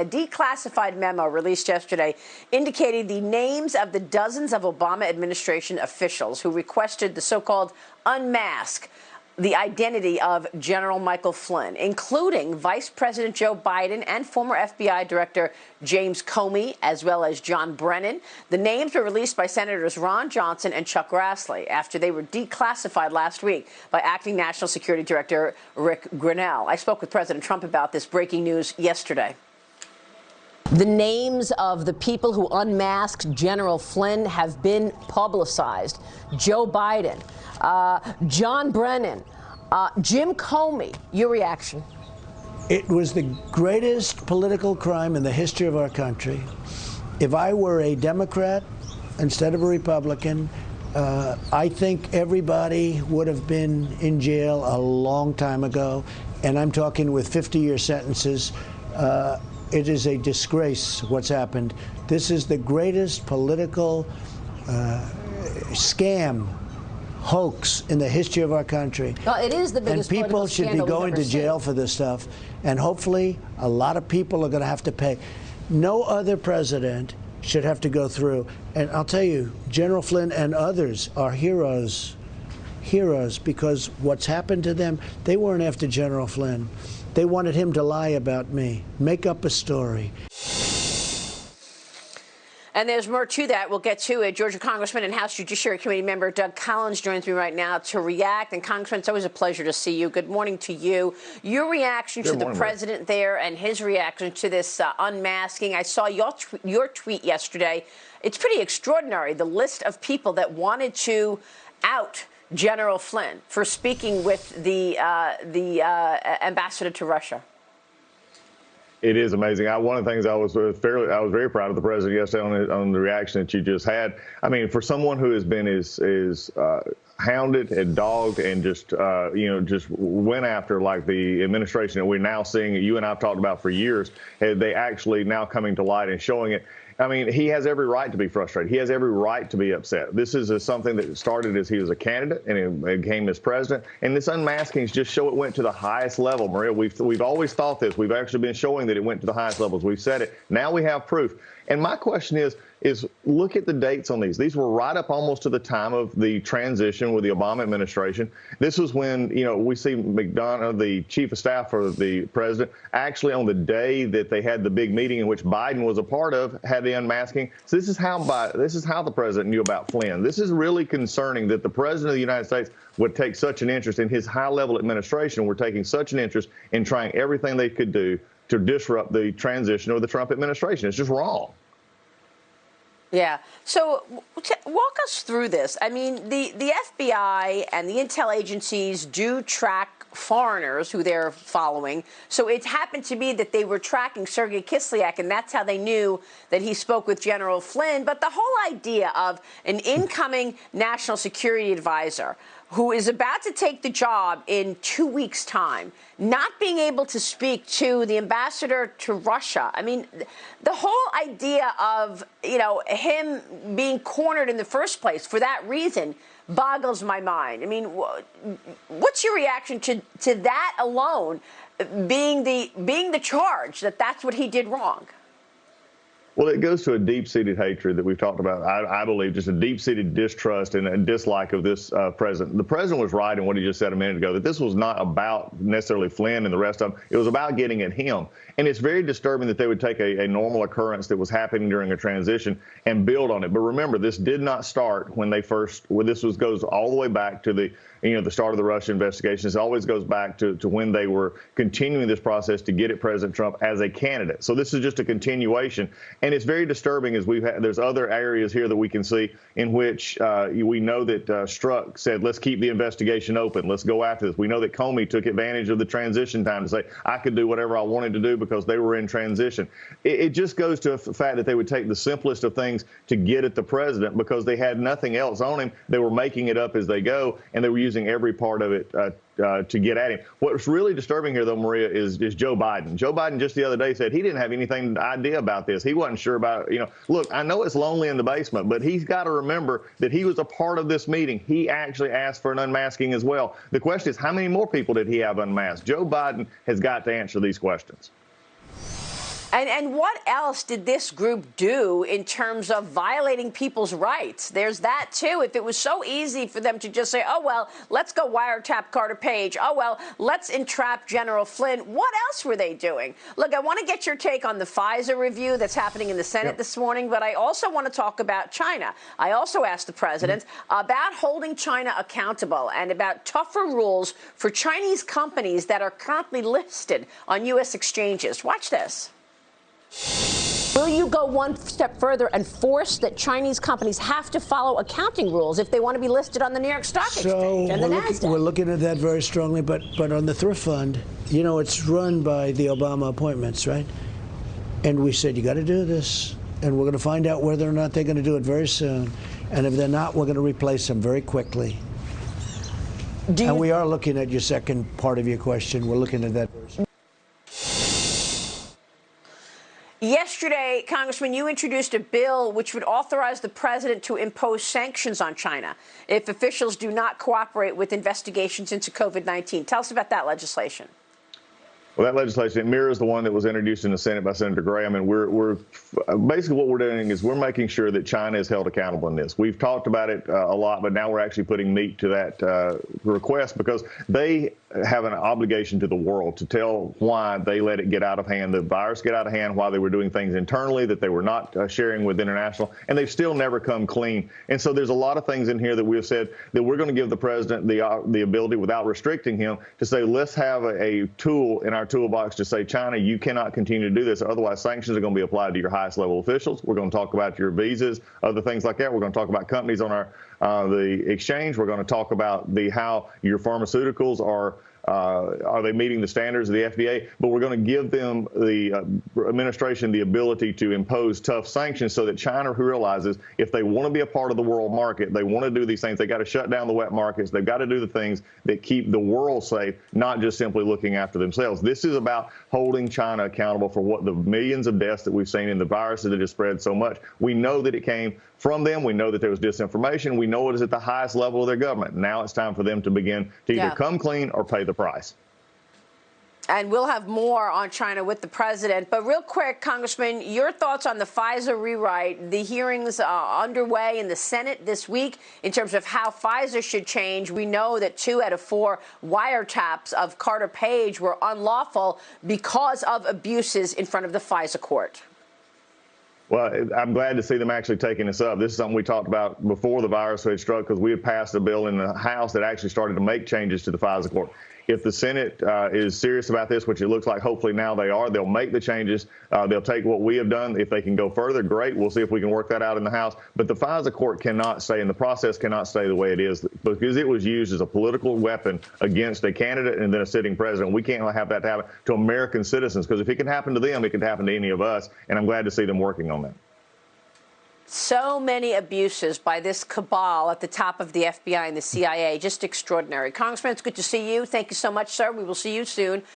A declassified memo released yesterday indicated the names of the dozens of Obama administration officials who requested the so-called unmask the identity of General Michael Flynn, including Vice President Joe Biden and former FBI Director James Comey, as well as John Brennan. The names were released by Senators Ron Johnson and Chuck Grassley after they were declassified last week by Acting National Security Director Rick Grenell. I spoke with President Trump about this breaking news yesterday. The names of the people who unmasked General Flynn have been publicized. Joe Biden, John Brennan, Jim Comey. Your reaction? It was the greatest political crime in the history of our country. If I were a Democrat instead of a Republican, I think everybody would have been in jail a long time ago. And I'm talking with 50-year sentences. It is a disgrace what's happened. This is the greatest political scam, hoax in the history of our country. Well, it is the biggest and people should be going to jail for this stuff. And hopefully a lot of people are going to have to pay. No other president should have to go through. And I'll tell you, General Flynn and others are heroes because what's happened to them, they weren't after General Flynn. They wanted him to lie about me, make up a story. And there's more to that. We'll get to it. Georgia Congressman and House Judiciary Committee member Doug Collins joins me right now to react. And Congressman, it's always a pleasure to see you. Good morning to you. Your reaction to the president there and his reaction to this unmasking. I saw your tweet yesterday. It's pretty extraordinary, the list of people that wanted to out General Flynn for speaking with the ambassador to Russia. It is amazing. One of the things I was very proud of the president yesterday on the reaction that you just had. I mean, for someone who has been is hounded and dogged and just went after like the administration that we're now seeing, you and I've talked about for years, they actually now coming to light and showing it. I mean, he has every right to be frustrated. He has every right to be upset. This is something that started as he was a candidate and it became as president. And this unmasking just show it went to the highest level, Maria. We've always thought this. We've actually been showing that it went to the highest levels. We've said it. Now we have proof. And my question is look at the dates on these. These were right up almost to the time of the transition with the Obama administration. This was when, we see McDonough, the chief of staff for the president, actually on the day that they had the big meeting in which Biden was a part of, had the unmasking. So this is how the president knew about Flynn. This is really concerning that the president of the United States would take such an interest in his high-level administration. We're taking such an interest in trying everything they could do to disrupt the transition of the Trump administration. It's just wrong. Yeah. So walk us through this. I mean, the FBI and the intel agencies do track foreigners who they're following. So it happened to be that they were tracking Sergei Kislyak, and that's how they knew that he spoke with General Flynn. But the whole idea of an incoming national security advisor who is about to take the job in 2 weeks' time, not being able to speak to the ambassador to Russia. I mean, the whole idea of, him being cornered in the first place for that reason boggles my mind. I mean, what's your reaction to that alone being the charge that that's what he did wrong? Well, it goes to a deep-seated hatred that we've talked about. I believe just a deep-seated distrust and a dislike of this president. The president was right in what he just said a minute ago, that this was not about necessarily Flynn and the rest of them. It was about getting at him. And it's very disturbing that they would take a normal occurrence that was happening during a transition and build on it. But remember, this did not start when they first, goes all the way back to the start of the Russia investigation. It always goes back to when they were continuing this process to get at President Trump as a candidate. So this is just a continuation. And it's very disturbing as there's other areas here that we can see in which we know that Strzok said, let's keep the investigation open. Let's go after this. We know that Comey took advantage of the transition time to say, I could do whatever I wanted to do because they were in transition. It just goes to the fact that they would take the simplest of things to get at the president because they had nothing else on him. They were making it up as they go, and they were using every part of it to get at him. What's really disturbing here, though, Maria, is Joe Biden. Joe Biden just the other day said he didn't have anything idea about this. He wasn't sure about, look, I know it's lonely in the basement, but he's got to remember that he was a part of this meeting. He actually asked for an unmasking as well. The question is, how many more people did he have unmasked? Joe Biden has got to answer these questions. And what else did this group do in terms of violating people's rights? There's that, too. If it was so easy for them to just say, oh, well, let's go wiretap Carter Page. Oh, well, let's entrap General Flynn. What else were they doing? Look, I want to get your take on the FISA review that's happening in the Senate this morning, but I also want to talk about China. I also asked the president about holding China accountable and about tougher rules for Chinese companies that are currently listed on U.S. exchanges. Watch this. Will you go one step further and force that Chinese companies have to follow accounting rules if they want to be listed on the New York Stock Exchange and the NASDAQ? We're looking at that very strongly, but on the Thrift Fund, you know, it's run by the Obama appointments, right? And we said, you got to do this, and we're going to find out whether or not they're going to do it very soon. And if they're not, we're going to replace them very quickly. And we are looking at your second part of your question. We're looking at that very soon. Yesterday, Congressman, you introduced a bill which would authorize the president to impose sanctions on China if officials do not cooperate with investigations into COVID-19. Tell us about that legislation. Well, that legislation, it mirrors the one that was introduced in the Senate by Senator Graham, and we're basically what we're doing is we're making sure that China is held accountable in this. We've talked about it a lot, but now we're actually putting meat to that request because they have an obligation to the world to tell why they let it get out of hand, the virus get out of hand, why they were doing things internally that they were not sharing with international, and they've still never come clean. And so there's a lot of things in here that we have said that we're going to give the president the ability, without restricting him, to say, let's have a tool in our toolbox to say, China, you cannot continue to do this. Otherwise, sanctions are going to be applied to your highest level officials. We're going to talk about your visas, other things like that. We're going to talk about companies on the exchange. We're going to talk about how your pharmaceuticals are they meeting the standards of the FDA? But we're going to give them, the administration, the ability to impose tough sanctions so that China realizes if they want to be a part of the world market, they want to do these things, they got to shut down the wet markets. They've got to do the things that keep the world safe, not just simply looking after themselves. This is about holding China accountable for what the millions of deaths that we've seen in the viruses that has spread so much. We know that it came from them. We know that there was disinformation. We know it is at the highest level of their government. Now it's time for them to begin to either come clean or pay the price. And we'll have more on China with the president. But real quick, Congressman, your thoughts on the FISA rewrite. The hearings are underway in the Senate this week in terms of how FISA should change. We know that 2 out of 4 wiretaps of Carter Page were unlawful because of abuses in front of the FISA court. Well, I'm glad to see them actually taking this up. This is something we talked about before the virus had struck, because we had passed a bill in the House that actually started to make changes to the FISA court. If the Senate is serious about this, which it looks like hopefully now they are, they'll make the changes. They'll take what we have done. If they can go further, great. We'll see if we can work that out in the House. But the FISA court cannot stay, and the process cannot stay the way it is, because it was used as a political weapon against a candidate and then a sitting president. We can't have that happen to American citizens, because if it can happen to them, it can happen to any of us. And I'm glad to see them working on that. So many abuses by this cabal at the top of the FBI and the CIA. Just extraordinary. Congressman, it's good to see you. Thank you so much, sir. We will see you soon.